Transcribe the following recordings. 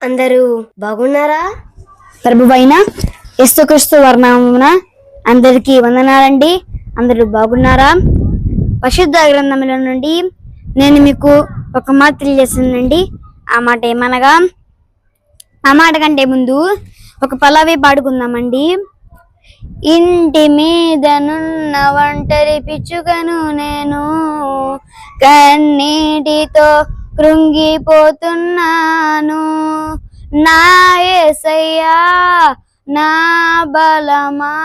అందరూ బాగున్నారా? ప్రభువైన యేసుక్రీస్తు వర్ణమున అందరికీ వందనాలండి. అందరూ బాగున్నారా? పరిశుద్ధ గ్రంథముల నుండి నేను మీకు ఒక మాట తెలియజేస్తున్నానండి. ఆ మాట ఏమనగా, ఆ మాట కంటే ముందు ఒక పల్లవి పాడుకుందామండి. ఇంటి మీదనున్న ఒంటరి పిచ్చుకను నేను, కన్నీటితో కృంగిపోతున్నాను. నా యేసయ్యా నా బలమా,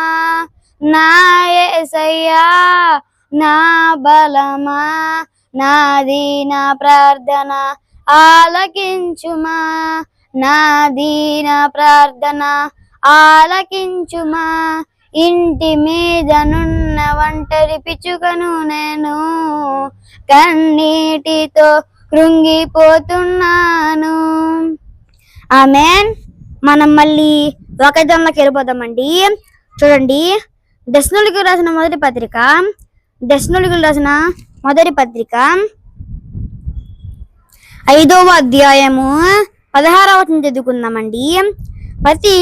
నా యేసయ్యా నా బలమా, నాది నా ప్రార్థన ఆలకించుమా, నాది నా ప్రార్థన ఆలకించుమా. ఇంటి మీదనున్న ఒంటరి పిచ్చుకను నేను, కన్నీటితో కృంగిపోతున్నాను. ఆమేన్. మనం మళ్ళీ వాక్యంలోకి వెళ్ళిపోదామండి. చూడండి, దశనులకు రాసిన మొదటి పత్రిక 5వ అధ్యాయము 16వ వచనం చదువుకుందామండి. ప్రతి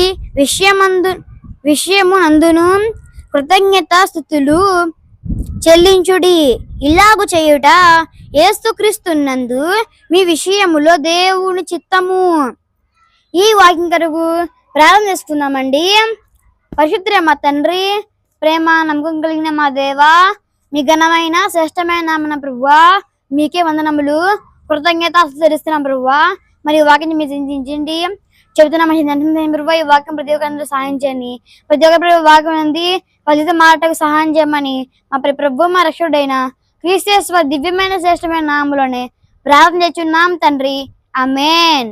విషయమునందును కృతజ్ఞతాస్తుతులు చెల్లించుడి. ఇలాగు చేయుట యేసుక్రీస్తునందు మీ విషయములో దేవుని చిత్తము. ఈ వాక్యం కొరకు ప్రార్థన చేసుకుందామండి. పరిశుద్ధ మా తండ్రి, ప్రేమ నమ్మకం కలిగిన మా దేవా, మీ ఘనమైన శ్రేష్టమైన నామన ప్రభువా, మీకే వందనములు, కృతజ్ఞత తెలుస్తున్నాం ప్రభువా. మరి వాక్యాన్ని మీరు చింతించండి, చెబుతున్నాం ప్రభు. ఈ వాక్యం ప్రతి ఒక్కరు సహాయం చేయండి. ప్రతి ఒక్క వాక్యం ఉంది ఫలిత మాటకు సహాయం చేయమని మా ప్రభు మా రక్షకుడైన క్రీస్తు దివ్యమైన శ్రేష్టమైన నామములోనే ప్రార్థన చేస్తున్నాం తండ్రి. ఆమేన్.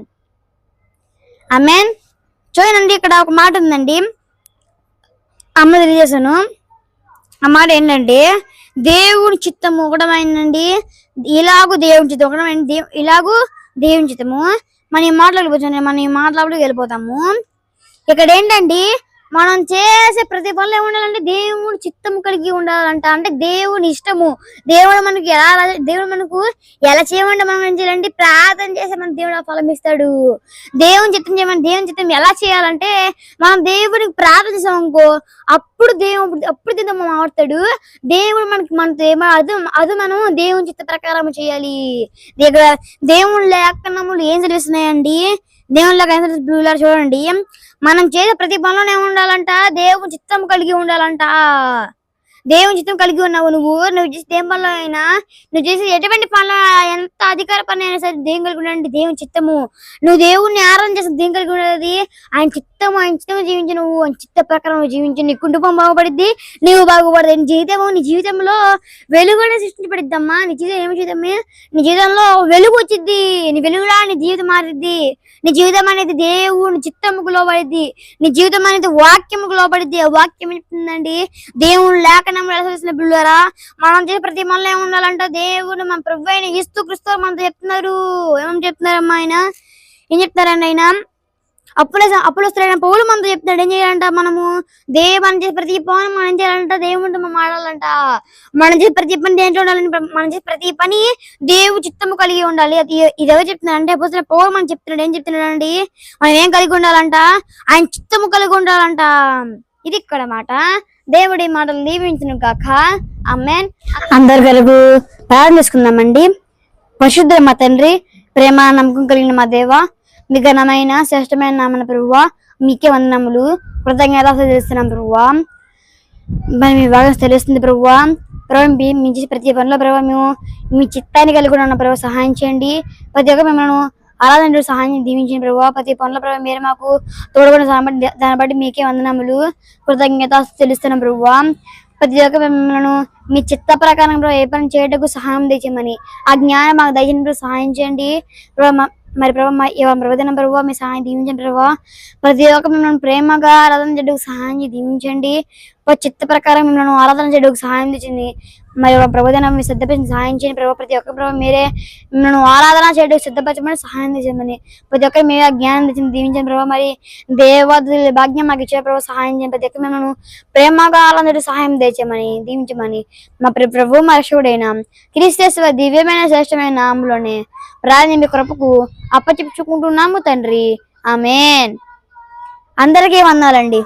ఆమేన్. చూడండి, ఇక్కడ ఒక మాట ఉందండి, అమ్మ తెలియజేశాను. ఆ మాట ఏంటంటే, దేవుని చిత్తము ఒకటమైందండి. ఇలాగూ దేవుని చిత్తం ఒకటమైంది, ఇలాగూ దేవుని చిత్తము. మనం ఈ మాటలకు వెళ్ళిపోతాము. ఇక్కడ ఏంటండి, మనం చేసే ప్రతి పనులు ఏముండాలంటే దేవుడు చిత్తము కలిగి ఉండాలంట. అంటే దేవుని ఇష్టము. దేవుడు మనకు ఎలా చేయమంటే మనం ఏం చేయాలంటే ప్రార్థన చేస్తే మన దేవుడు ఫలం ఇస్తాడు. దేవుని చిత్తం చేయమని, దేవుని చిత్తం ఎలా చేయాలంటే మనం దేవుడికి ప్రార్థన చేసామనుకో, అప్పుడు దేవుడు మాట్లాడతాడు. దేవుడు మనతో అది మనం దేవుని చిత్త ప్రకారం చేయాలి. ఇక్కడ దేవుని లేఖనములు ఏం చదివిస్తున్నాయండి, దేవుని లేఖ చూడండి. మనం చేసే ప్రతి పనిలోనే ఉండాలంట దేవుని చిత్తం కలిగి ఉండాలంట. దేవుని చిత్తం కలిగి ఉన్నావు నువ్వు చేసే ఏ పనిలో అయినా, నువ్వు చేసే ఎటువంటి పనిలో, ఎంత అధికార పని అయినా సరే దేవుని కలిగి ఉండాలంటే దేవుని చిత్తము. నువ్వు దేవుణ్ణి ఆరాధన చేస్తే దేవుని కలిగి ఉండేది ఆయన చిత్తము. ఆయన చిత్తము జీవించి, నువ్వు ఆయన చిత్త ప్రకారం జీవించి నీ కుటుంబం బాగుపడిద్ది, నీవు బాగుపడదు. నీ జీవితంలో వెలుగు అనేది సృష్టించబడిద్దమ్మా. నీ జీవితం ఏమి జీవితమే, నీ జీవితంలో వెలుగు వచ్చిద్ది. నీ వెలుగులా నీ జీవితం మారిద్ది. నీ జీవితం అనేది దేవుని చిత్తముకు లోబడిద్ది. నీ జీవితం అనేది వాక్యముకు లోబడిద్ది. ఆ వాక్యం చెప్తుందండి, దేవుని లేఖనం బిడ్డలారా, మనం చేసే ప్రతి మనలో ఏముండాలంట దేవుడు మన ప్రభు అయిన యేసుక్రీస్తు మనతో చెప్తున్నారు. ఏమని చెప్తున్నారమ్మా ఆయన? ఏం చెప్తున్నారండి ఆయన? అప్పుడైన పౌలు మనతో చెప్తున్నాడు ఏం చేయాలంట, మనము మనం చేసే ప్రతి పని మనం ఏం చేయాలంట, దేవుడితో మనం ఆడాలంట. మనం చేసే ప్రతి పని దేంట్లో ఉండాలంటే, మనం చేసే ప్రతి పని దేవుడు చిత్తము కలిగి ఉండాలి. అది ఇది ఎవరు చెప్తున్నారంటే అప్పుడు పౌలు మనం చెప్తున్నాడు. ఏం చెప్తున్నాడు అండి, మనం ఏం కలిగి ఉండాలంట, ఆయన చిత్తము కలిగి ఉండాలంట. ఇది ఇక్కడ మాట. దేవుడి మాటలు దీవించును గాక. ఆమేన్. అందరి కొరకు ప్రార్థన చేసుకుందామండి. పరిశుద్ధ మా తండ్రి, ప్రేమ నమ్మకం కలిగిన మా దేవా, మీ ఘనమైన శ్రేష్టమైన నామన ప్రభువా, మీకే వందనములు, కృతజ్ఞత తెలుస్తున్నాం ప్రభువా. మరి మీ బాగా తెలుస్తుంది ప్రభువా. మీ చేసే ప్రతి పనిలో ప్రభావ మేము మీ చిత్తాన్ని కలిగి ఉన్న ప్రభావ సహాయం చేయండి. ప్రతి ఒక్క మిమ్మల్ని ఆరాధన సహాయం దీవించిన ప్రభావ. ప్రతి పనుల ప్రభావ మీరు మాకు తోడుకున్న దాన్ని బట్టి మీకే వందనములు, కృతజ్ఞత తెలుస్తున్నాం ప్రభువా. ప్రతి ఒక్క మిమ్మల్ని మీ చిత్త ప్రకారం ప్రభావ ఏ పని చేయటకు సహాయం తెచ్చమని, ఆ జ్ఞానం మాకు దయచేయండి, సహాయం చేయండి ప్రభావ. మరి ప్రభావ ప్రవచన ప్రభావ మీ సహాయం దీవించండి ప్రభావ. ప్రతి ఒక్క మిమ్మల్ని ప్రేమగా ఆరాధన చేయడానికి సహాయం దీవించండి. చిత్త ప్రకారం మిమ్మల్ని ఆరాధన చేయడానికి సహాయం తెచ్చింది. మరి ప్రవచన మీ సిద్ధపరిచి సహాయం చేయండి ప్రభావ. ప్రతి ఒక్క ప్రభావ మీరే మిమ్మల్ని ఆరాధన చేయడానికి సిద్ధపరచమని సహాయం తెచ్చమని, ప్రతి ఒక్కరు మీరే జ్ఞానం తెచ్చింది దీవించండి ప్రభావ. మరి దేవాదుల భాగ్యం మాకు ఇచ్చే ప్రభావ సహాయం చేయండి. ప్రతి ఒక్క మిమ్మల్ని ప్రేమగా ఆరాధన సహాయం తెచ్చమని దీవించమని మా ప్రభు మా రక్షకుడైన క్రీస్తు దివ్యమైన శ్రేష్టమైన నామములోనే ప్రార్థన మీ కృపకు అప్పచెప్పుకుంటున్నాము తండ్రి. ఆమేన్. అందరికీ వందనాలండి.